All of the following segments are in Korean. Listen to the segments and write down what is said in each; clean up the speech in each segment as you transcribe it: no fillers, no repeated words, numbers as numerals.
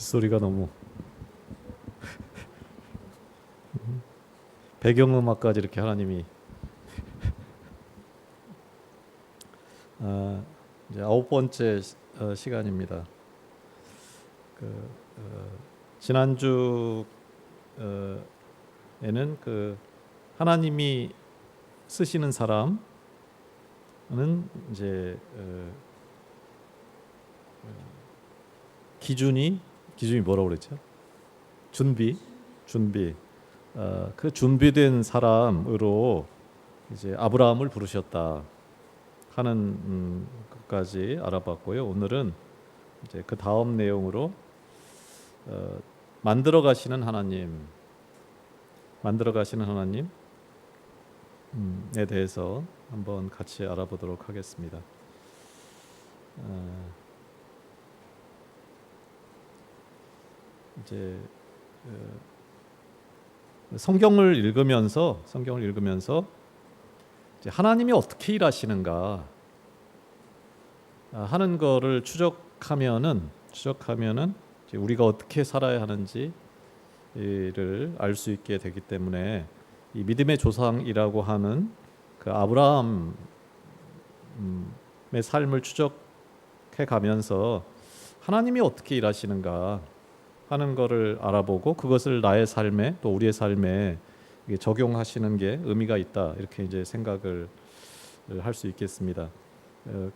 빗소리가 너무 배경음악까지 이렇게 하나님이 이제 9번째 시간입니다. 그 지난주 에는 그 하나님이 쓰시는 사람은 이제 기준이 뭐라고 그랬죠? 준비 그 준비된 사람으로 이제 아브라함을 부르셨다 하는 것까지 알아봤고요. 오늘은 이제 그 다음 내용으로 만들어 가시는 하나님에 대해서 한번 같이 알아보도록 하겠습니다. 이제 성경을 읽으면서 이제 하나님이 어떻게 일하시는가 하는 거를 추적하면은 이제 우리가 어떻게 살아야 하는지를 알 수 있게 되기 때문에 이 믿음의 조상이라고 하는 그 아브라함의 삶을 추적해 가면서 하나님이 어떻게 일하시는가 하는 것을 알아보고 그것을 나의 삶에 또 우리의 삶에 적용하시는 게 의미가 있다 이렇게 이제 생각을 할 수 있겠습니다.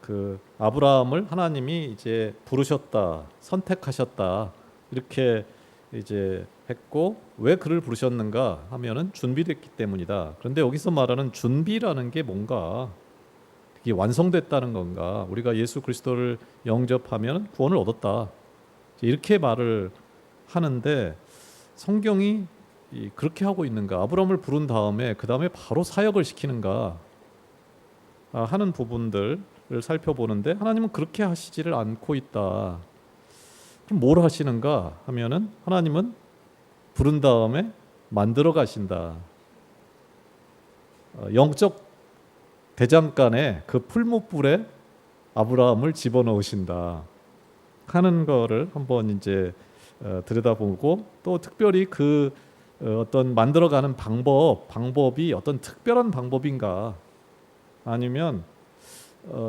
그 아브라함을 하나님이 이제 부르셨다, 선택하셨다 이렇게 이제 했고 왜 그를 부르셨는가 하면은 준비됐기 때문이다. 그런데 여기서 말하는 준비라는 게 뭔가 이게 완성됐다는 건가? 우리가 예수 그리스도를 영접하면 구원을 얻었다. 이렇게 말을 하는데 성경이 그렇게 하고 있는가? 아브라함을 부른 다음에 그 다음에 바로 사역을 시키는가 하는 부분들을 살펴보는데 하나님은 그렇게 하시지를 않고 있다. 그럼 뭘 하시는가 하면은 하나님은 부른 다음에 만들어 가신다. 영적 대장간에 그 풀무불에 아브라함을 집어넣으신다 하는 거를 한번 이제 들여다보고 또 특별히 그 어떤 만들어가는 방법이 어떤 특별한 방법인가 아니면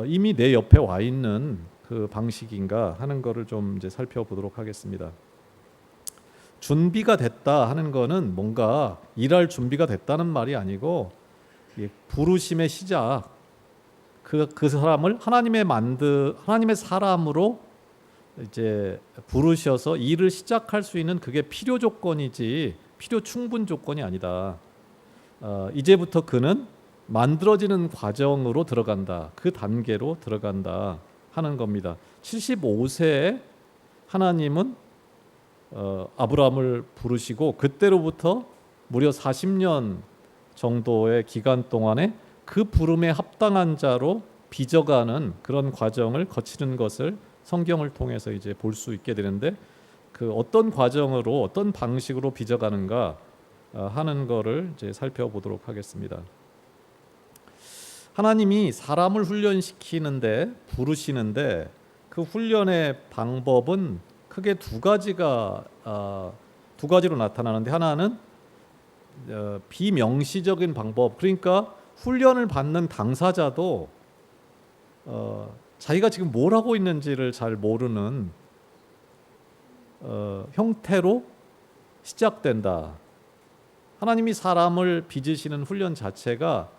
이미 내 옆에 와 있는 그 방식인가 하는 거를 좀 이제 살펴보도록 하겠습니다. 준비가 됐다 하는 거는 뭔가 일할 준비가 됐다는 말이 아니고 부르심의 시작 그 사람을 하나님의 사람으로 이제 부르셔서 일을 시작할 수 있는 그게 필요 조건이지 필요 충분 조건이 아니다. 이제부터 그는 만들어지는 과정으로 들어간다. 그 단계로 들어간다 하는 겁니다. 75세에 하나님은 아브라함을 부르시고 그때로부터 무려 40년 정도의 기간 동안에 그 부름에 합당한 자로 빚어가는 그런 과정을 거치는 것을 성경을 통해서 이제 볼 수 있게 되는데 그 어떤 과정으로 어떤 방식으로 빚어가는가 하는 거를 이제 살펴보도록 하겠습니다. 하나님이 사람을 훈련시키는데 부르시는데 그 훈련의 방법은 크게 두 가지로 나타나는데 하나는 비명시적인 방법 그러니까 훈련을 받는 당사자도 자기가 지금 뭘 하고 있는지를 잘 모르는 형태로 시작된다. 하나님이 사람을 빚으시는 훈련 자체가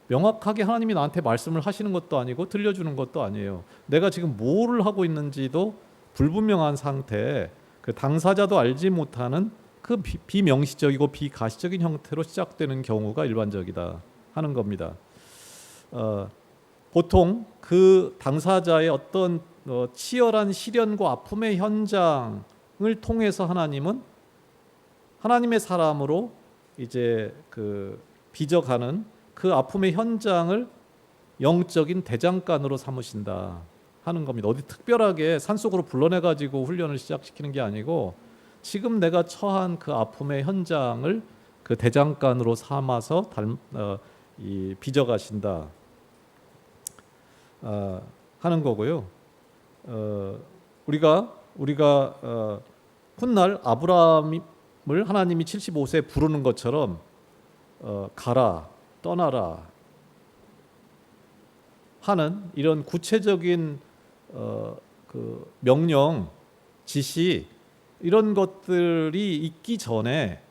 명확하게 하나님이 나한테 말씀을 하시는 것도 아니고 들려주는 것도 아니에요. 내가 지금 뭐를 하고 있는지도 불분명한 상태에 그 당사자도 알지 못하는 그 비명시적이고 비가시적인 형태로 시작되는 경우가 일반적이다 하는 겁니다. 보통 그 당사자의 어떤 치열한 시련과 아픔의 현장을 통해서 하나님은 하나님의 사람으로 이제 그 빚어가는 그 아픔의 현장을 영적인 대장간으로 삼으신다 하는 겁니다. 어디 특별하게 산속으로 불러내 가지고 훈련을 시작시키는 게 아니고 지금 내가 처한 그 아픔의 현장을 그 대장간으로 삼아서 빚어가신다 하는 거고요. 우리가 훗날 아브라함을 하나님이 75세에 부르는 것처럼 가라, 떠나라 하는 이런 구체적인 그 명령, 지시 이런 것들이 있기 전에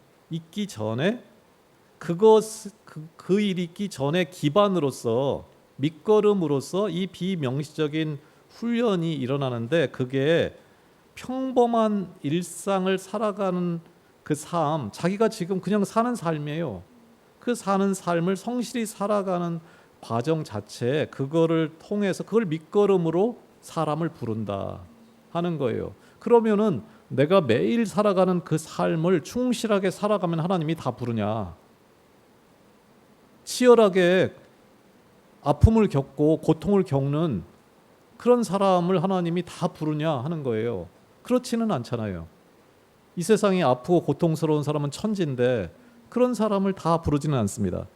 그 일이 있기 전에 기반으로서 밑거름으로서 이 비명시적인 훈련이 일어나는데 그게 평범한 일상을 살아가는 그 삶, 자기가 지금 그냥 사는 삶이에요. 그 사는 삶을 성실히 살아가는 과정 자체, 그거를 통해서 그걸 밑거름으로 사람을 부른다 하는 거예요. 그러면은 내가 매일 살아가는 그 삶을 충실하게 살아가면 하나님이 다 부르냐? 치열하게 아픔을 겪고 고통을 겪는 그런 사람을 하나님이 다 부르냐 하는 거예요. 그렇지는 않잖아요. 이 세상이 아프고 고통스러운 사람은 천지인데 그런 사람을 다 부르지는 않습니다.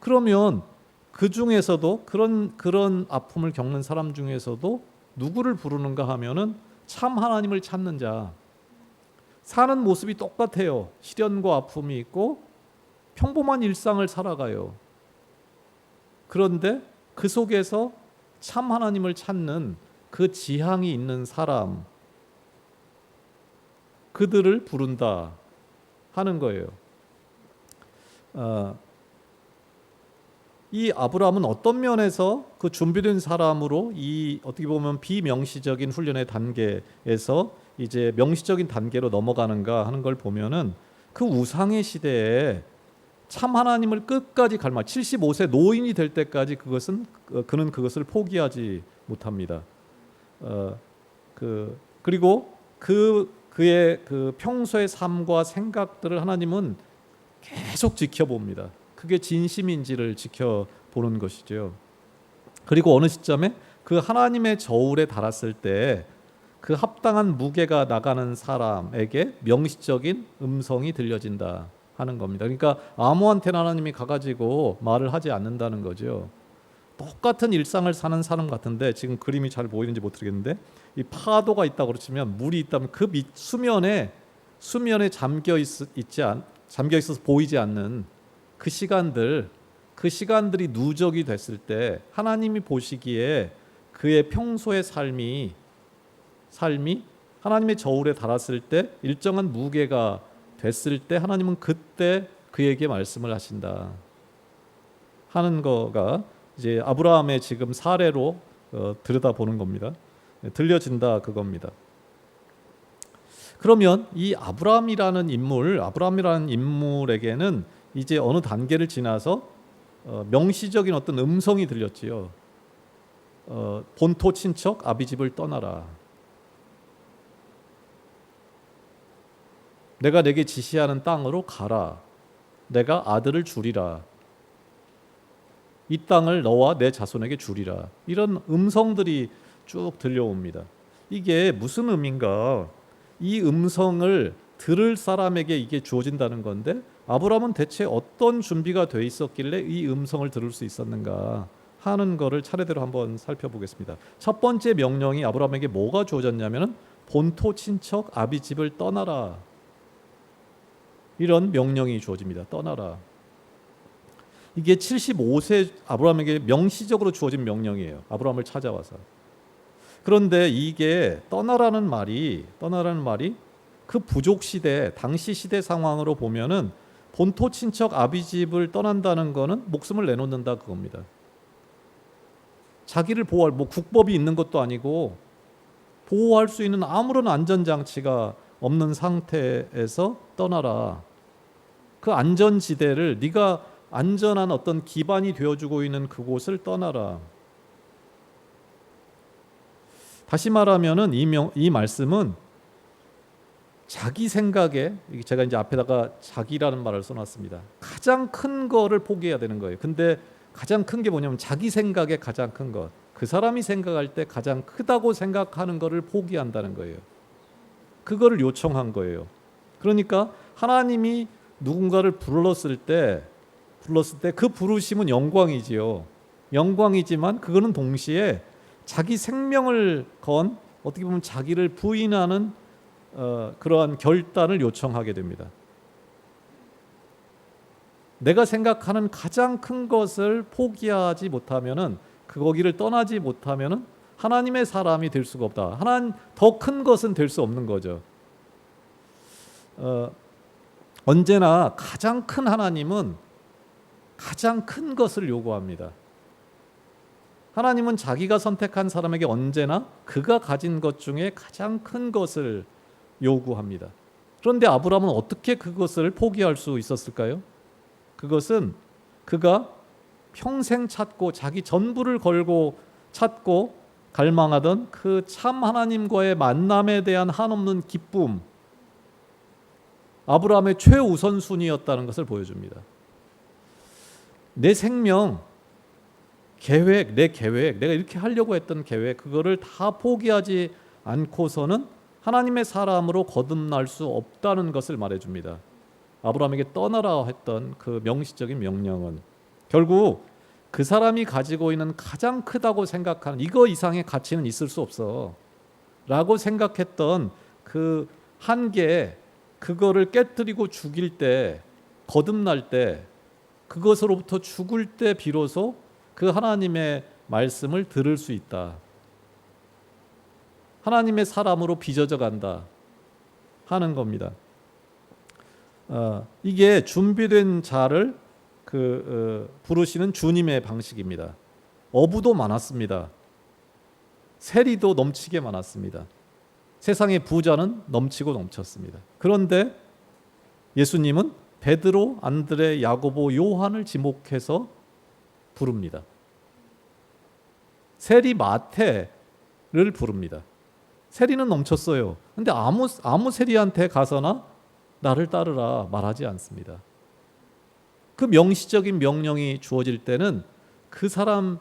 그러면 그 중에서도 그런 아픔을 겪는 사람 중에서도 누구를 부르는가 하면은 참 하나님을 찾는 자. 사는 모습이 똑같아요. 시련과 아픔이 있고 평범한 일상을 살아가요. 그런데 그 속에서 참 하나님을 찾는 그 지향이 있는 사람, 그들을 부른다 하는 거예요. 이 아브라함은 어떤 면에서 그 준비된 사람으로 이 어떻게 보면 비명시적인 훈련의 단계에서 이제 명시적인 단계로 넘어가는가 하는 걸 보면은 그 우상의 시대에 참 하나님을 끝까지 갈망, 75세 노인이 될 때까지 그는 그것을 포기하지 못합니다. 그리고 그의 그 평소의 삶과 생각들을 하나님은 계속 지켜봅니다. 그게 진심인지를 지켜보는 것이죠. 그리고 어느 시점에 그 하나님의 저울에 달았을 때 그 합당한 무게가 나가는 사람에게 명시적인 음성이 들려진다 하는 겁니다. 그러니까 아무한테나 하나님이 가가지고 말을 하지 않는다는 거죠. 똑같은 일상을 사는 사람 같은데 지금 그림이 잘 보이는지 모르겠는데 이 파도가 있다고 그러시면 물이 있다면 그 수면에 잠겨 있어서 보이지 않는 그 시간들이 누적이 됐을 때 하나님이 보시기에 그의 평소의 삶이 하나님의 저울에 달았을 때 일정한 무게가 됐을 때 하나님은 그때 그에게 말씀을 하신다 하는 거가 이제 아브라함의 지금 사례로 들여다보는 겁니다. 들려진다 그겁니다. 그러면 이 아브라함이라는 인물에게는 이제 어느 단계를 지나서 명시적인 어떤 음성이 들렸지요. 본토 친척 아비집을 떠나라. 내가 내게 지시하는 땅으로 가라. 내가 아들을 주리라. 이 땅을 너와 내 자손에게 주리라. 이런 음성들이 쭉 들려옵니다. 이게 무슨 의미인가? 이 음성을 들을 사람에게 이게 주어진다는 건데 아브라함은 대체 어떤 준비가 돼 있었길래 이 음성을 들을 수 있었는가 하는 거를 차례대로 한번 살펴보겠습니다. 첫 번째 명령이 아브라함에게 뭐가 주어졌냐면은 본토 친척 아비집을 떠나라. 이런 명령이 주어집니다. 떠나라. 이게 75세 아브라함에게 명시적으로 주어진 명령이에요. 아브라함을 찾아와서. 그런데 이게 떠나라는 말이 그 부족 시대, 당시 시대 상황으로 보면은 본토 친척 아비집을 떠난다는 거는 목숨을 내놓는다 그겁니다. 자기를 보호할 국법이 있는 것도 아니고 보호할 수 있는 아무런 안전장치가 없는 상태에서 떠나라. 그 안전지대를 네가 안전한 어떤 기반이 되어주고 있는 그곳을 떠나라. 다시 말하면은 이 말씀은 자기 생각에 제가 이제 앞에다가 자기라는 말을 써놨습니다. 가장 큰 거를 포기해야 되는 거예요. 근데 가장 큰 게 뭐냐면 자기 생각에 가장 큰 것. 그 사람이 생각할 때 가장 크다고 생각하는 거를 포기한다는 거예요. 그거를 요청한 거예요. 그러니까 하나님이 누군가를 불렀을 때 그 부르심은 영광이지요. 영광이지만 그거는 동시에 자기 생명을 건 어떻게 보면 자기를 부인하는 그러한 결단을 요청하게 됩니다. 내가 생각하는 가장 큰 것을 포기하지 못하면은, 거기를 떠나지 못하면은 하나님의 사람이 될 수가 없다. 하나님 더 큰 것은 될 수 없는 거죠. 언제나 가장 큰 하나님은 가장 큰 것을 요구합니다. 하나님은 자기가 선택한 사람에게 언제나 그가 가진 것 중에 가장 큰 것을 요구합니다. 그런데 아브라함은 어떻게 그것을 포기할 수 있었을까요? 그것은 그가 평생 찾고 자기 전부를 걸고 찾고 갈망하던 그 참 하나님과의 만남에 대한 한없는 기쁨, 아브라함의 최우선순위였다는 것을 보여줍니다. 내 생명, 계획, 내 계획, 내가 이렇게 하려고 했던 계획, 그거를 다 포기하지 않고서는 하나님의 사람으로 거듭날 수 없다는 것을 말해줍니다. 아브라함에게 떠나라 했던 그 명시적인 명령은 결국 그 사람이 가지고 있는 가장 크다고 생각하는 이거 이상의 가치는 있을 수 없어 라고 생각했던 그 한계, 그거를 깨뜨리고 죽일 때, 거듭날 때, 그것으로부터 죽을 때 비로소 그 하나님의 말씀을 들을 수 있다. 하나님의 사람으로 빚어져 간다 하는 겁니다. 이게 준비된 자를 부르시는 주님의 방식입니다. 어부도 많았습니다. 세리도 넘치게 많았습니다. 세상의 부자는 넘치고 넘쳤습니다. 그런데 예수님은 베드로, 안드레, 야고보, 요한을 지목해서 부릅니다. 세리 마태를 부릅니다. 세리는 넘쳤어요. 근데 아무 세리한테 가서나 나를 따르라 말하지 않습니다. 그 명시적인 명령이 주어질 때는 그 사람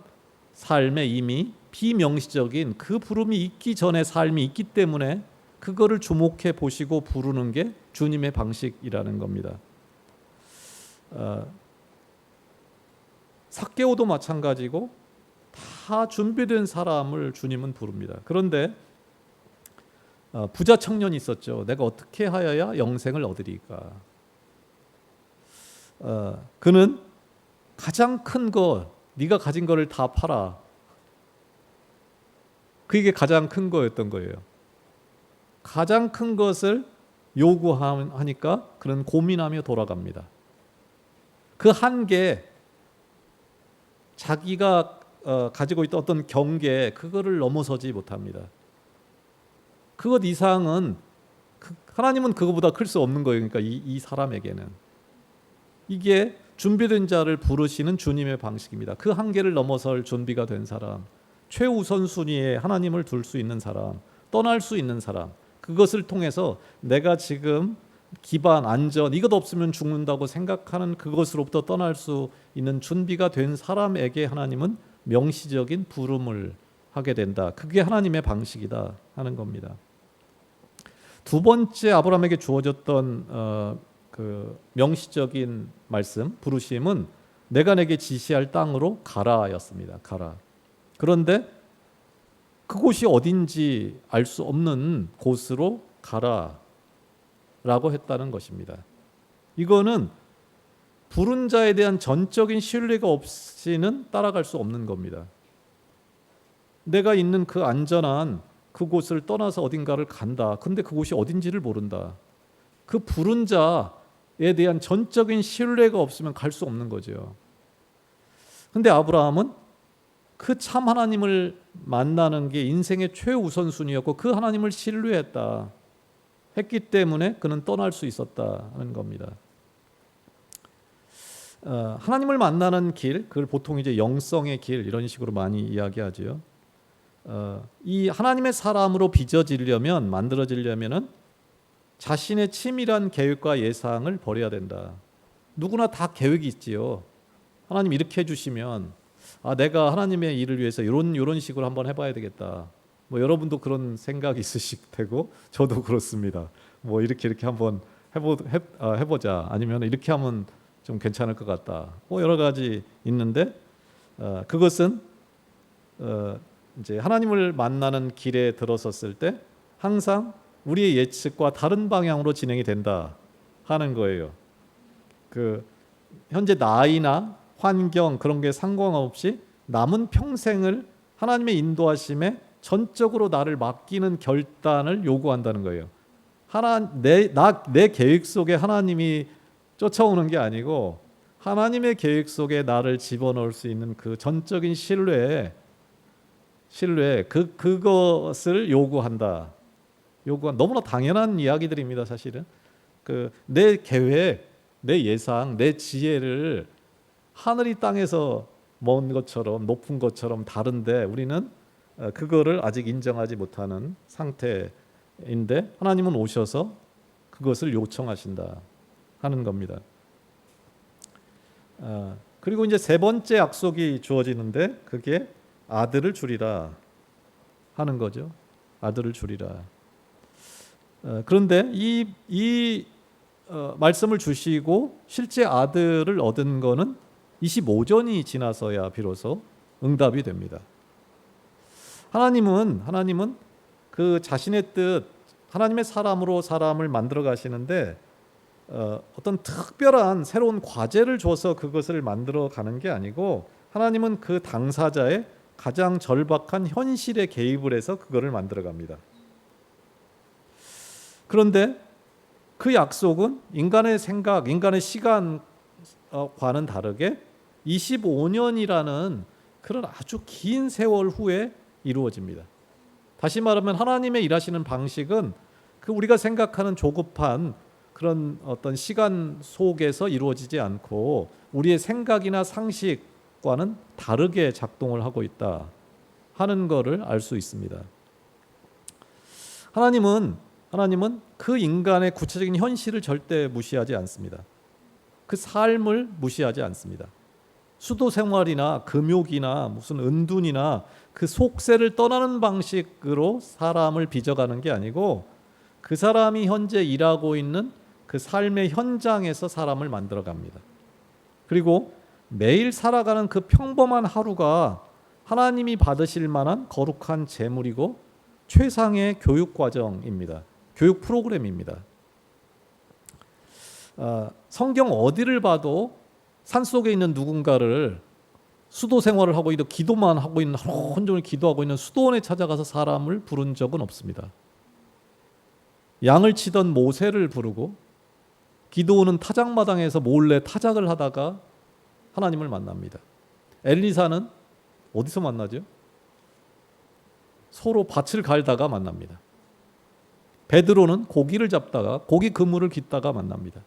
삶에 이미 비명시적인 그 부름이 있기 전에 삶이 있기 때문에 그거를 주목해 보시고 부르는 게 주님의 방식이라는 겁니다. 삭개오도 마찬가지고 다 준비된 사람을 주님은 부릅니다. 그런데 부자 청년이 있었죠. 내가 어떻게 하여야 영생을 얻으리까? 그는 가장 큰 거, 네가 가진 거를 다 팔아. 그게 가장 큰 거였던 거예요. 가장 큰 것을 요구하니까 그는 고민하며 돌아갑니다. 그 한계, 자기가 가지고 있던 어떤 경계, 그거를 넘어서지 못합니다. 그것 이상은 하나님은 그거보다 클 수 없는 거예요. 그러니까 이 사람에게는 이게 준비된 자를 부르시는 주님의 방식입니다. 그 한계를 넘어설 준비가 된 사람, 최우선 순위에 하나님을 둘 수 있는 사람, 떠날 수 있는 사람, 그것을 통해서 내가 지금 기반, 안전, 이것 없으면 죽는다고 생각하는 그것으로부터 떠날 수 있는 준비가 된 사람에게 하나님은 명시적인 부름을 하게 된다. 그게 하나님의 방식이다 하는 겁니다. 두 번째 아브라함에게 주어졌던 그 명시적인 말씀, 부르심은 내가 내게 지시할 땅으로 가라였습니다. 가라. 그런데 그곳이 어딘지 알 수 없는 곳으로 가라라고 했다는 것입니다. 이거는 부른 자에 대한 전적인 신뢰가 없이는 따라갈 수 없는 겁니다. 내가 있는 그 안전한 그곳을 떠나서 어딘가를 간다. 근데 그곳이 어딘지를 모른다. 그 부른 자에 대한 전적인 신뢰가 없으면 갈 수 없는 거죠. 근데 아브라함은 그 참 하나님을 만나는 게 인생의 최우선순위였고 그 하나님을 신뢰했다. 했기 때문에 그는 떠날 수 있었다는 겁니다. 하나님을 만나는 길, 그걸 보통 이제 영성의 길 이런 식으로 많이 이야기하죠. 이 하나님의 사람으로 빚어지려면, 만들어지려면은 자신의 치밀한 계획과 예상을 버려야 된다. 누구나 다 계획이 있지요. 하나님 이렇게 해주시면 내가 하나님의 일을 위해서 이런 식으로 한번 해봐야 되겠다. 뭐 여러분도 그런 생각이 있으실 테고 저도 그렇습니다. 뭐 이렇게 한번 해보자. 아니면 이렇게 하면 좀 괜찮을 것 같다. 뭐 여러 가지 있는데 그것은 이제 하나님을 만나는 길에 들어섰을 때 항상 우리의 예측과 다른 방향으로 진행이 된다 하는 거예요. 그 현재 나이나 환경 그런 게 상관없이 남은 평생을 하나님의 인도하심에 전적으로 나를 맡기는 결단을 요구한다는 거예요. 내 계획 속에 하나님이 쫓아오는 게 아니고 하나님의 계획 속에 나를 집어넣을 수 있는 그 전적인 신뢰 그것을 요구한다. 너무나 당연한 이야기들입니다, 사실은. 내 계획, 내 예상, 내 지혜를 하늘이 땅에서 먼 것처럼 높은 것처럼 다른데 우리는 그거를 아직 인정하지 못하는 상태인데 하나님은 오셔서 그것을 요청하신다 하는 겁니다. 그리고 이제 세 번째 약속이 주어지는데 그게 아들을 주리라 하는 거죠. 아들을 주리라. 그런데 이 말씀을 주시고 실제 아들을 얻은 거는 25전이 지나서야 비로소 응답이 됩니다. 하나님은 그 자신의 뜻, 하나님의 사람으로 사람을 만들어 가시는데 어떤 특별한 새로운 과제를 줘서 그것을 만들어 가는 게 아니고 하나님은 그 당사자의 가장 절박한 현실에 개입을 해서 그거를 만들어 갑니다. 그런데 그 약속은 인간의 생각, 인간의 시간과는 다르게 25년이라는 그런 아주 긴 세월 후에 이루어집니다. 다시 말하면 하나님의 일하시는 방식은 그 우리가 생각하는 조급한 그런 어떤 시간 속에서 이루어지지 않고 우리의 생각이나 상식과는 다르게 작동을 하고 있다 하는 것을 알 수 있습니다. 하나님은 그 인간의 구체적인 현실을 절대 무시하지 않습니다. 그 삶을 무시하지 않습니다. 수도 생활이나 금욕이나 무슨 은둔이나 그 속세를 떠나는 방식으로 사람을 빚어가는 게 아니고 그 사람이 현재 일하고 있는 그 삶의 현장에서 사람을 만들어갑니다. 그리고 매일 살아가는 그 평범한 하루가 하나님이 받으실 만한 거룩한 제물이고 최상의 교육 과정입니다. 교육 프로그램입니다. 성경 어디를 봐도 산속에 있는 누군가를 수도 생활을 하고 있는 기도만 하고 있는 하루 온종일 기도하고 있는 수도원에 찾아가서 사람을 부른 적은 없습니다. 양을 치던 모세를 부르고 기도원은 타작마당에서 몰래 타작을 하다가 하나님을 만납니다. 엘리사는 어디서 만나죠? 서로 밭을 갈다가 만납니다. 베드로는 고기를 잡다가 고기 그물을 깃다가 만납니다.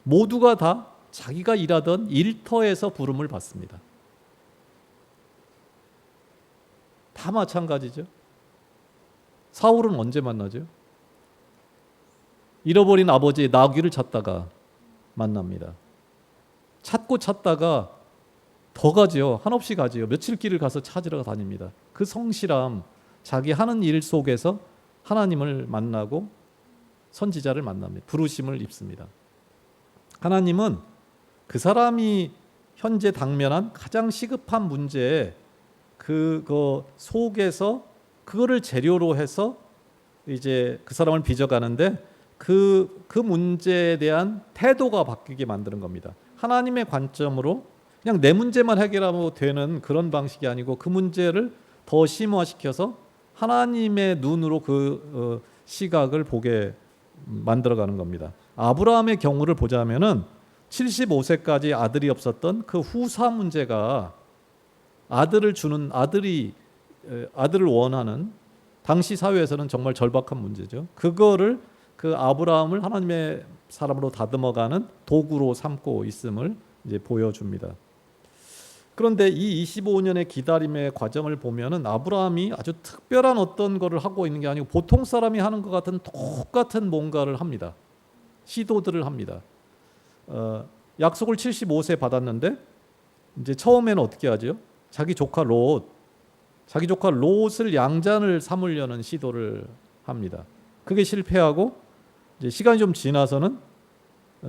모두가 다 자기가 일하던 일터에서 부름을 받습니다. 다 마찬가지죠. 사울은 언제 만나죠? 잃어버린 아버지의 나귀를 찾다가 만납니다. 찾다가 더 가지요. 한없이 가지요. 며칠 길을 가서 찾으러 다닙니다. 그 성실함, 자기 하는 일 속에서 하나님을 만나고 선지자를 만납니다. 부르심을 입습니다. 하나님은 그 사람이 현재 당면한 가장 시급한 문제에 그거 속에서 그거를 재료로 해서 이제 그 사람을 빚어가는데 그 문제에 대한 태도가 바뀌게 만드는 겁니다. 하나님의 관점으로 그냥 내 문제만 해결하면 되는 그런 방식이 아니고 그 문제를 더 심화시켜서 하나님의 눈으로 그 시각을 보게 만들어가는 겁니다. 아브라함의 경우를 보자면은 75세까지 아들이 없었던 그 후사 문제가 아들을 원하는 당시 사회에서는 정말 절박한 문제죠. 그거를 그 아브라함을 하나님의 사람으로 다듬어가는 도구로 삼고 있음을 이제 보여줍니다. 그런데 이 25년의 기다림의 과정을 보면은 아브라함이 아주 특별한 어떤 거를 하고 있는 게 아니고 보통 사람이 하는 것 같은 똑같은 뭔가를 합니다. 시도들을 합니다. 약속을 75세 받았는데 이제 처음에는 어떻게 하죠? 자기 조카 롯을 양잔을 삼으려는 시도를 합니다. 그게 실패하고 이제 시간이 좀 지나서는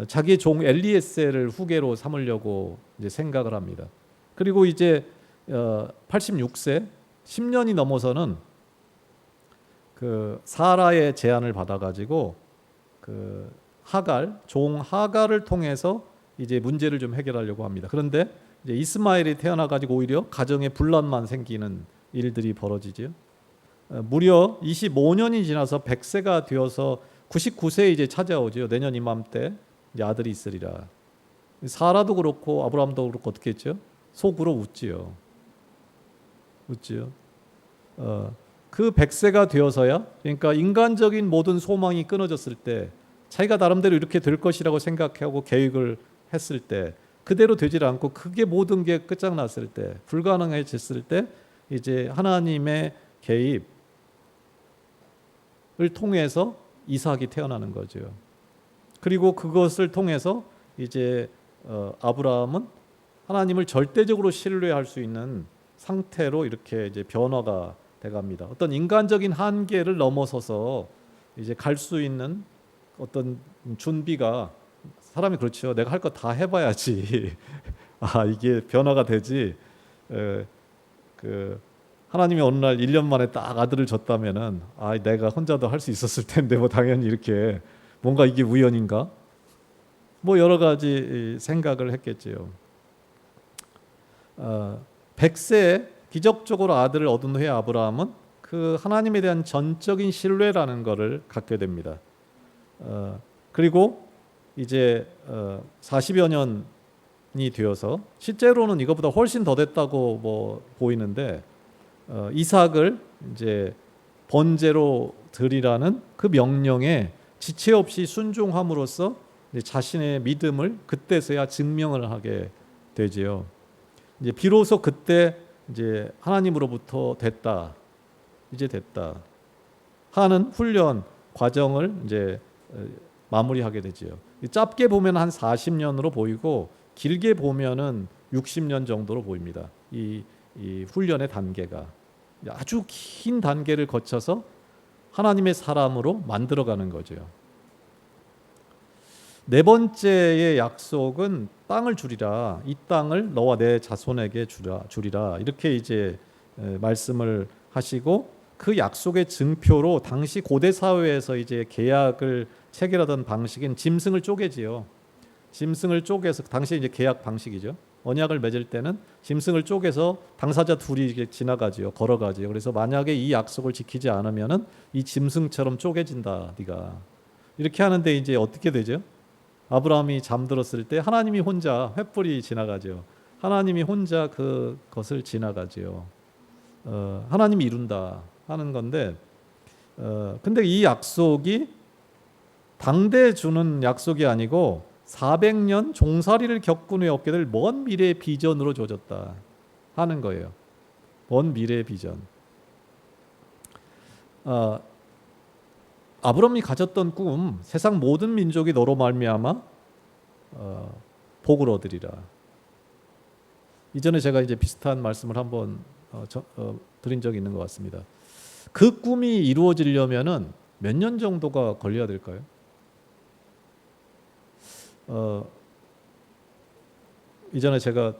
자기의 종 엘리에셀을 후계로 삼으려고 이제 생각을 합니다. 그리고 이제 86세 10년이 넘어서는 그 사라의 제안을 받아가지고 그 하갈, 종 하갈을 통해서 이제 문제를 좀 해결하려고 합니다. 그런데 이제 이스마엘이 태어나가지고 오히려 가정에 분란만 생기는 일들이 벌어지죠. 무려 25년이 지나서 100세가 되어서 99세에 이제 찾아오죠. 내년 이맘때 이제 아들이 있으리라. 사라도 그렇고 아브라함도 그렇고 어떻게 했죠? 속으로 웃지요. 웃지요. 그 100세가 되어서야, 그러니까 인간적인 모든 소망이 끊어졌을 때, 자기가 나름대로 이렇게 될 것이라고 생각하고 계획을 했을 때 그대로 되질 않고 그게 모든 게 끝장났을 때, 불가능해졌을 때 이제 하나님의 개입을 통해서 이삭이 태어나는 거죠. 그리고 그것을 통해서 이제 아브라함은 하나님을 절대적으로 신뢰할 수 있는 상태로 이렇게 이제 변화가 돼갑니다. 어떤 인간적인 한계를 넘어서서 이제 갈 수 있는 어떤 준비가, 사람이 그렇죠. 내가 할 거 다 해봐야지. 아, 이게 변화가 되지. 그 하나님이 어느 날 1년 만에 딱 아들을 줬다면은, 아, 내가 혼자도 할 수 있었을 텐데 뭐 당연히 이렇게 뭔가 이게 우연인가? 뭐 여러 가지 생각을 했겠지요. 100세에 기적적으로 아들을 얻은 후에 아브라함은 그 하나님에 대한 전적인 신뢰라는 것을 갖게 됩니다. 그리고 이제 40여 년이 되어서 실제로는 이것보다 훨씬 더 됐다고 뭐 보이는데, 이삭을 이제 번제로 드리라는 그 명령에 지체 없이 순종함으로써 자신의 믿음을 그때서야 증명을 하게 되지요. 이제 비로소 그때 이제 하나님으로부터 됐다, 이제 됐다 하는 훈련 과정을 이제 마무리하게 되지요. 짧게 보면 한 40년으로 보이고 길게 보면은 60년 정도로 보입니다. 이 훈련의 단계가 아주 긴 단계를 거쳐서 하나님의 사람으로 만들어가는 거죠. 네 번째의 약속은 땅을 주리라. 이 땅을 너와 내 자손에게 주리라. 이렇게 이제 말씀을 하시고, 그 약속의 증표로 당시 고대 사회에서 이제 계약을 체결하던 방식인 짐승을 쪼개지요. 짐승을 쪼개서, 당시 이제 계약 방식이죠. 언약을 맺을 때는 짐승을 쪼개서 당사자 둘이 지나가지요. 걸어가지요. 그래서 만약에 이 약속을 지키지 않으면은 이 짐승처럼 쪼개진다, 네가. 이렇게 하는데 이제 어떻게 되죠? 아브라함이 잠들었을 때 하나님이 혼자 횃불이 지나가죠. 하나님이 혼자 그것을 지나가죠. 하나님이 이룬다 하는 건데, 근데 이 약속이 당대 주는 약속이 아니고 400년 종살이를 겪은 후에 얻게 될 먼 미래의 비전으로 주어졌다 하는 거예요. 먼 미래의 비전. 아브라함이 가졌던 꿈, 세상 모든 민족이 너로 말미암아 복을 얻으리라. 이전에 제가 이제 비슷한 말씀을 한번 드린 적이 있는 것 같습니다. 그 꿈이 이루어지려면은 몇 년 정도가 걸려야 될까요? 이전에 제가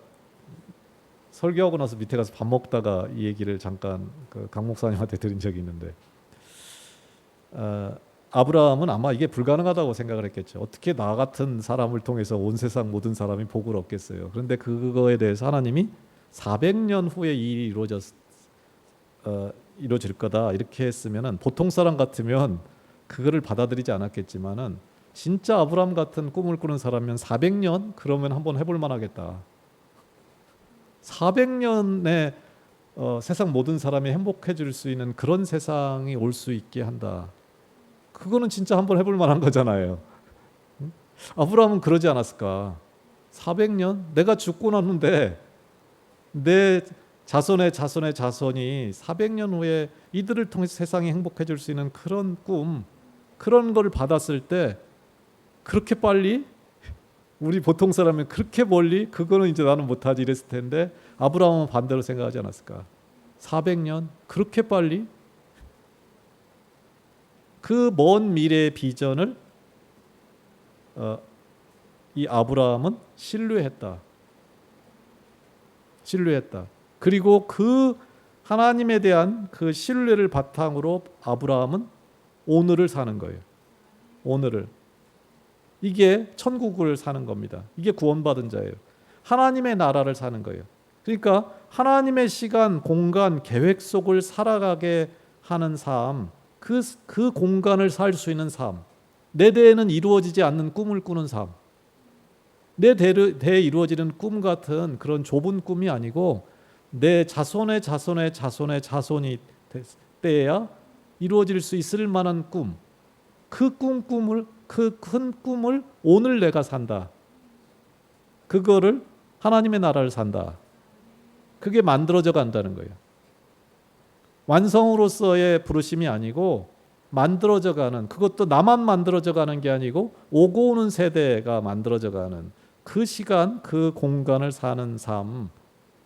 설교하고 나서 밑에 가서 밥 먹다가 이 얘기를 잠깐 강 목사님한테 드린 적이 있는데, 아브라함은 아마 이게 불가능하다고 생각을 했겠죠. 어떻게 나 같은 사람을 통해서 온 세상 모든 사람이 복을 얻겠어요. 그런데 그거에 대해서 하나님이 400년 후에 이 일이 이루어질 거다 이렇게 했으면은, 보통 사람 같으면 그거를 받아들이지 않았겠지만은, 진짜 아브라함 같은 꿈을 꾸는 사람이면 400년 그러면 한번 해볼 만하겠다. 400년에 세상 모든 사람이 행복해질 수 있는 그런 세상이 올 수 있게 한다. 그거는 진짜 한번 해볼 만한 거잖아요. 아브라함은 그러지 않았을까? 400년? 내가 죽고 났는데 내 자손의 자손의 자손이 400년 후에 이들을 통해서 세상이 행복해질 수 있는 그런 꿈, 그런 걸 받았을 때 그렇게 빨리, 우리 보통 사람은 그렇게 멀리, 그거는 이제 나는 못하지 이랬을 텐데 아브라함은 반대로 생각하지 않았을까? 400년? 그렇게 빨리? 그 먼 미래의 비전을 이 아브라함은 신뢰했다. 그리고 그 하나님에 대한 그 신뢰를 바탕으로 아브라함은 오늘을 사는 거예요. 오늘을. 이게 천국을 사는 겁니다. 이게 구원받은 자예요. 하나님의 나라를 사는 거예요. 그러니까 하나님의 시간, 공간, 계획 속을 살아가게 하는 삶, 그 공간을 살 수 있는 삶, 내 대에는 이루어지지 않는 꿈을 꾸는 삶, 내 대에 이루어지는 꿈 같은 그런 좁은 꿈이 아니고 내 자손의 자손의 자손의 자손이 때야 이루어질 수 있을 만한 꿈, 그 큰 꿈을 오늘 내가 산다. 그거를 하나님의 나라를 산다. 그게 만들어져 간다는 거예요. 완성으로서의 부르심이 아니고 만들어져 가는, 그것도 나만 만들어져 가는 게 아니고 오고 오는 세대가 만들어져 가는 그 시간, 그 공간을 사는 삶,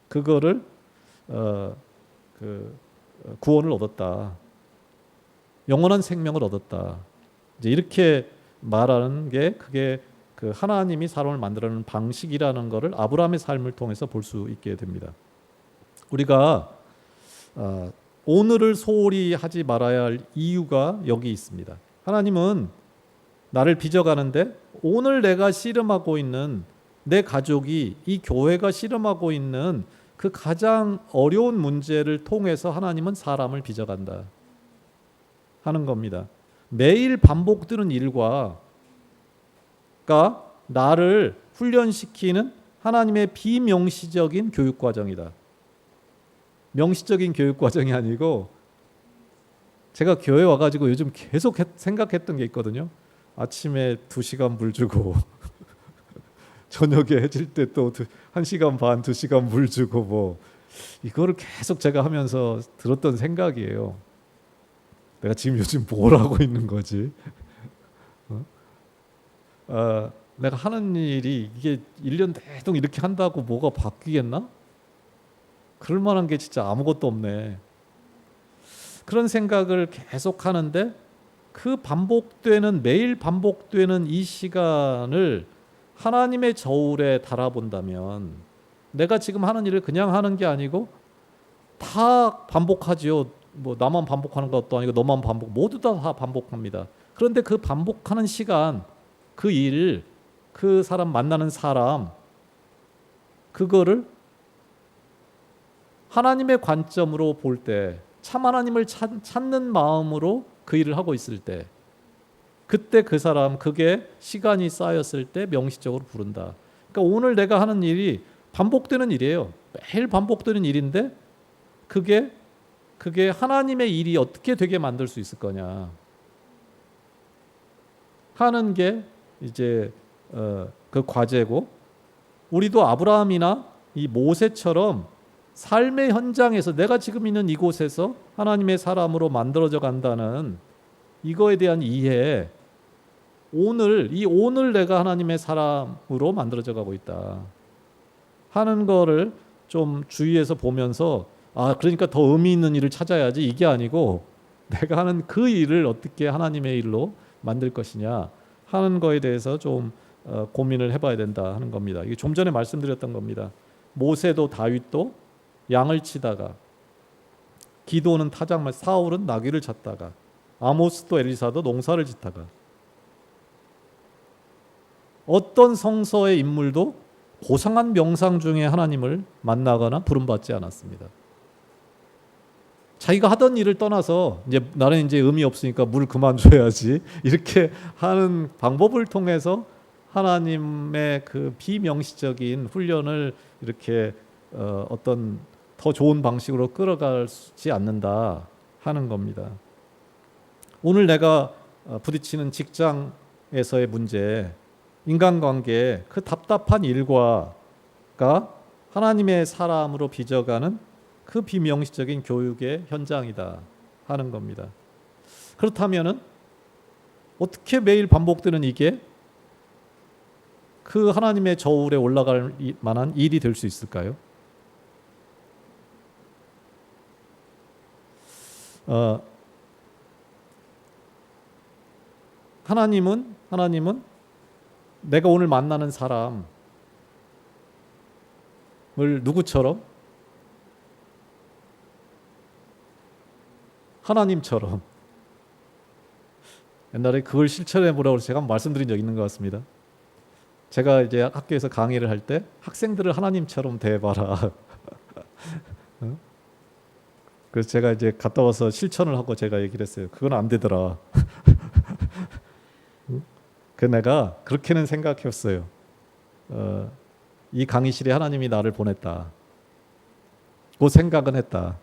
그거를 구원을 얻었다. 영원한 생명을 얻었다. 이제 이렇게 말하는 게 그게 그 하나님이 사람을 만들어내는 방식이라는 것을 아브라함의 삶을 통해서 볼 수 있게 됩니다. 우리가 오늘을 소홀히 하지 말아야 할 이유가 여기 있습니다. 하나님은 나를 빚어가는데 오늘 내가 씨름하고 있는 내 가족이, 이 교회가 씨름하고 있는 그 가장 어려운 문제를 통해서 하나님은 사람을 빚어간다 하는 겁니다. 매일 반복되는 일과 나를 훈련시키는 하나님의 비명시적인 교육 과정이다. 명시적인 교육 과정이 아니고, 제가 교회 와가지고 요즘 계속 생각했던 게 있거든요. 아침에 2시간 물 주고 저녁에 해질 때 또 1시간 반, 2시간 물 주고 뭐 이거를 계속 제가 하면서 들었던 생각이에요. 내가 지금 요즘 뭘 하고 있는 거지? 내가 하는 일이 이게 1년 내동 이렇게 한다고 뭐가 바뀌겠나? 그럴 만한 게 진짜 아무것도 없네. 그런 생각을 계속 하는데 그 매일 반복되는 이 시간을 하나님의 저울에 달아본다면 내가 지금 하는 일을 그냥 하는 게 아니고 다 반복하지요. 뭐 나만 반복하는 것도 아니고 너만 모두 다 반복합니다. 그런데 그 반복하는 시간, 그 일, 그 사람 만나는 사람, 그거를 하나님의 관점으로 볼 때, 참 하나님을 찾는 마음으로 그 일을 하고 있을 때, 그때 그 사람, 그게 시간이 쌓였을 때 명시적으로 부른다. 그러니까 오늘 내가 하는 일이 반복되는 일이에요. 매일 반복되는 일인데 그게 하나님의 일이 어떻게 되게 만들 수 있을 거냐 하는 게 이제 그 과제고, 우리도 아브라함이나 이 모세처럼 삶의 현장에서 내가 지금 있는 이곳에서 하나님의 사람으로 만들어져 간다는 이거에 대한 이해, 오늘 내가 하나님의 사람으로 만들어져 가고 있다 하는 거를 좀 주위에서 보면서, 그러니까 더 의미 있는 일을 찾아야지, 이게 아니고 내가 하는 그 일을 어떻게 하나님의 일로 만들 것이냐 하는 거에 대해서 좀 고민을 해봐야 된다 하는 겁니다. 이게 좀 전에 말씀드렸던 겁니다. 모세도 다윗도 양을 치다가, 기도는 타작말, 사울은 나귀를 찾다가, 아모스도 엘리사도 농사를 짓다가, 어떤 성서의 인물도 고상한 명상 중에 하나님을 만나거나 부름받지 않았습니다. 자기가 하던 일을 떠나서 나는 이제 의미 없으니까 물 그만 줘야지 이렇게 하는 방법을 통해서 하나님의 그 비명시적인 훈련을 이렇게 어떤 더 좋은 방식으로 끌어가지 않는다 하는 겁니다. 오늘 내가 부딪히는 직장에서의 문제, 인간관계, 그 답답한 일과가 하나님의 사람으로 빚어가는 그 비명시적인 교육의 현장이다 하는 겁니다. 그렇다면은 어떻게 매일 반복되는 이게 그 하나님의 저울에 올라갈 만한 일이 될 수 있을까요? 하나님은 내가 오늘 만나는 사람을 누구처럼? 하나님처럼. 옛날에 그걸 실천해 보라고 제가 한번 말씀드린 적 있는 것 같습니다. 제가 이제 학교에서 강의를 할 때 학생들을 하나님처럼 대해봐라. 어? 그래서 제가 이제 갔다 와서 실천을 하고 제가 얘기를 했어요. 그건 안 되더라. 그 내가 그렇게는 생각했어요. 이 강의실에 하나님이 나를 보냈다. 그 생각은 했다.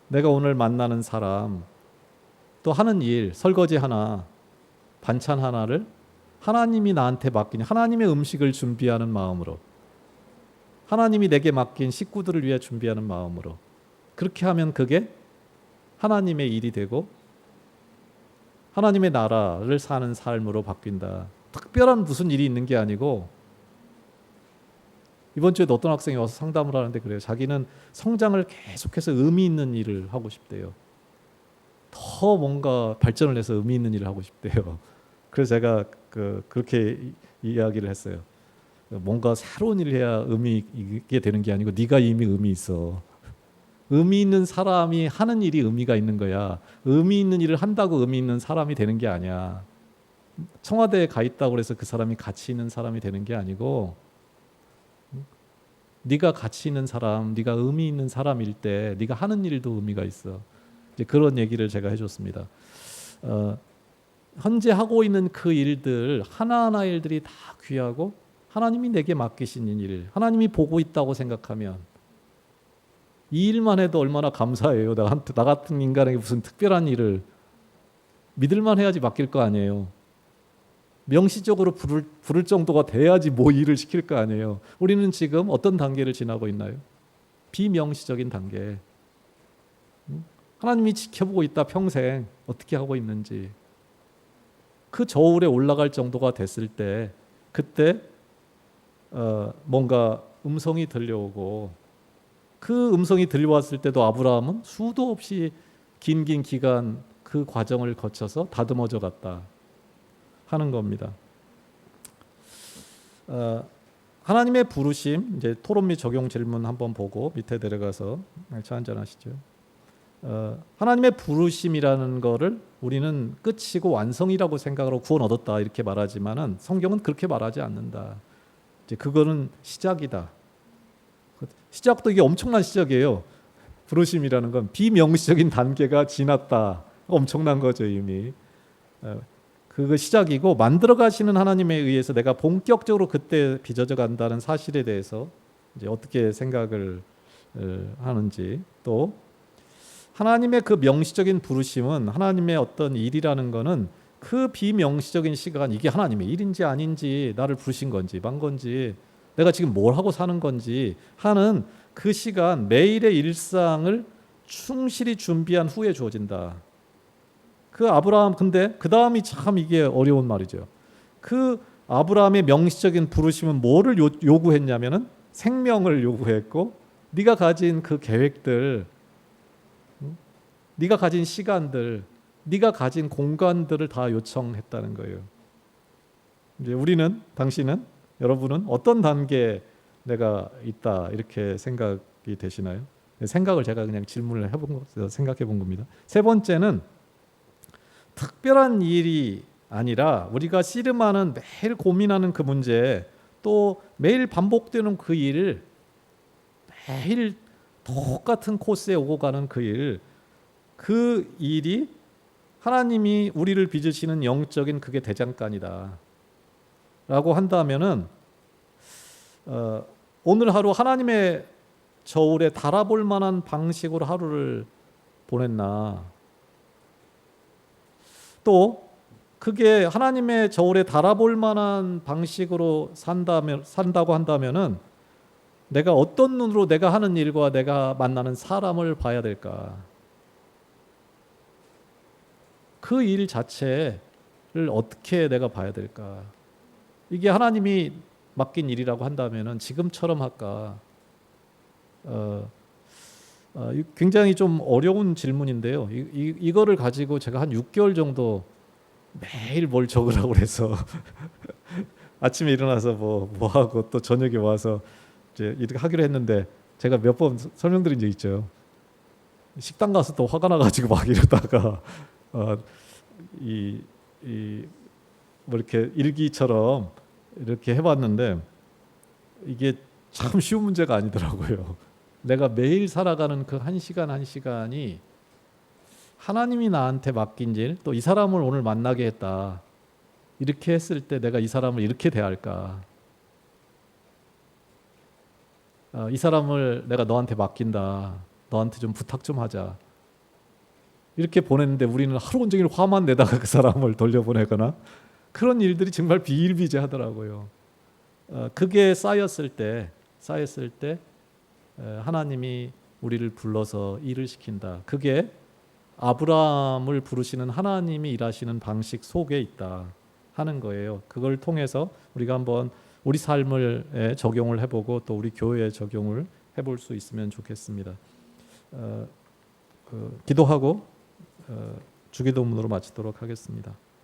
내가 오늘 만나는 사람, 또 하는 일, 설거지 하나, 반찬 하나를 하나님이 나한테 맡긴 하나님의 음식을 준비하는 마음으로, 하나님이 내게 맡긴 식구들을 위해 준비하는 마음으로, 그렇게 하면 그게 하나님의 일이 되고 하나님의 나라를 사는 삶으로 바뀐다. 특별한 무슨 일이 있는 게 아니고, 이번 주에도 어떤 학생이 와서 상담을 하는데 그래요. 자기는 성장을 계속해서 의미 있는 일을 하고 싶대요. 더 뭔가 발전을 해서 의미 있는 일을 하고 싶대요. 그래서 제가 그렇게 이야기를 했어요. 뭔가 새로운 일을 해야 의미 있게 되는 게 아니고 네가 이미 의미 있어. 의미 있는 사람이 하는 일이 의미가 있는 거야. 의미 있는 일을 한다고 의미 있는 사람이 되는 게 아니야. 청와대에 가 있다고 해서 그 사람이 가치 있는 사람이 되는 게 아니고, 네가 가치 있는 사람, 네가 의미 있는 사람일 때 네가 하는 일도 의미가 있어. 이제 그런 얘기를 제가 해줬습니다. 현재 하고 있는 그 일들 하나하나 일들이 다 귀하고 하나님이 내게 맡기신 일, 하나님이 보고 있다고 생각하면 이 일만 해도 얼마나 감사해요. 나 같은 인간에게 무슨 특별한 일을 믿을만 해야지 맡길 거 아니에요. 명시적으로 부를 정도가 돼야지 뭐 일을 시킬 거 아니에요. 우리는 지금 어떤 단계를 지나고 있나요? 비명시적인 단계. 하나님이 지켜보고 있다. 평생 어떻게 하고 있는지. 그 저울에 올라갈 정도가 됐을 때 그때 뭔가 음성이 들려오고, 그 음성이 들려왔을 때도 아브라함은 수도 없이 긴 기간 그 과정을 거쳐서 다듬어져 갔다 하는 겁니다. 하나님의 부르심, 이제 토론 및 적용 질문 한번 보고 밑에 내려가서 차 한잔 하시죠. 하나님의 부르심이라는 거를 우리는 끝이고 완성이라고 생각하고 구원 얻었다 이렇게 말하지만은 성경은 그렇게 말하지 않는다. 이제 그거는 시작이다. 시작도 이게 엄청난 시작이에요. 부르심이라는 건 비명시적인 단계가 지났다. 엄청난 거죠 이미. 그거 시작이고, 만들어 가시는 하나님에 의해서 내가 본격적으로 그때 빚어져 간다는 사실에 대해서 이제 어떻게 생각을 하는지, 또 하나님의 그 명시적인 부르심은 하나님의 어떤 일이라는 거는 그 비명시적인 시간, 이게 하나님의 일인지 아닌지, 나를 부르신 건지 만 건지, 내가 지금 뭘 하고 사는 건지 하는 그 시간, 매일의 일상을 충실히 준비한 후에 주어진다. 그 아브라함, 근데 그 다음이 참 이게 어려운 말이죠. 그 아브라함의 명시적인 부르심은 뭐를 요구했냐면은 생명을 요구했고, 네가 가진 그 계획들, 네가 가진 시간들, 네가 가진 공간들을 다 요청했다는 거예요. 이제 우리는, 당신은, 여러분은 어떤 단계에 내가 있다 이렇게 생각이 되시나요? 생각을 제가 그냥 질문을 해본 거, 생각해 본 겁니다. 세 번째는 특별한 일이 아니라 우리가 씨름하는, 매일 고민하는 그 문제, 또 매일 반복되는 그 일, 매일 똑같은 코스에 오고 가는 그 일, 그 일이 하나님이 우리를 빚으시는 영적인 그게 대장간이다 라고 한다면은 오늘 하루 하나님의 저울에 달아볼 만한 방식으로 하루를 보냈나, 또 그게 하나님의 저울에 달아볼 만한 방식으로 산다고 한다면은 내가 어떤 눈으로 내가 하는 일과 내가 만나는 사람을 봐야 될까? 그 일 자체를 어떻게 내가 봐야 될까? 이게 하나님이 맡긴 일이라고 한다면은 지금처럼 할까? 굉장히 좀 어려운 질문인데요. 이거를 가지고 제가 한 6개월 정도 매일 뭘 적으라고 그래서 아침에 일어나서 뭐 하고 또 저녁에 와서 이제 이렇게 하기로 했는데 제가 몇 번 설명드린 적 있죠. 식당 가서 또 화가 나가지고 막 이러다가 어, 이 뭐 이렇게 일기처럼 이렇게 해봤는데 이게 참 쉬운 문제가 아니더라고요. 내가 매일 살아가는 그 한 시간 한 시간이 하나님이 나한테 맡긴 일, 또 이 사람을 오늘 만나게 했다. 이렇게 했을 때 내가 이 사람을 이렇게 대할까? 이 사람을 내가 너한테 맡긴다. 너한테 좀 부탁 좀 하자. 이렇게 보냈는데 우리는 하루 온종일 화만 내다가 그 사람을 돌려보내거나 그런 일들이 정말 비일비재하더라고요. 그게 쌓였을 때 하나님이 우리를 불러서 일을 시킨다. 그게 아브라함을 부르시는 하나님이 일하시는 방식 속에 있다 하는 거예요. 그걸 통해서 우리가 한번 우리 삶을 적용을 해보고 또 우리 교회에 적용을 해볼 수 있으면 좋겠습니다. 기도하고 주기도문으로 마치도록 하겠습니다.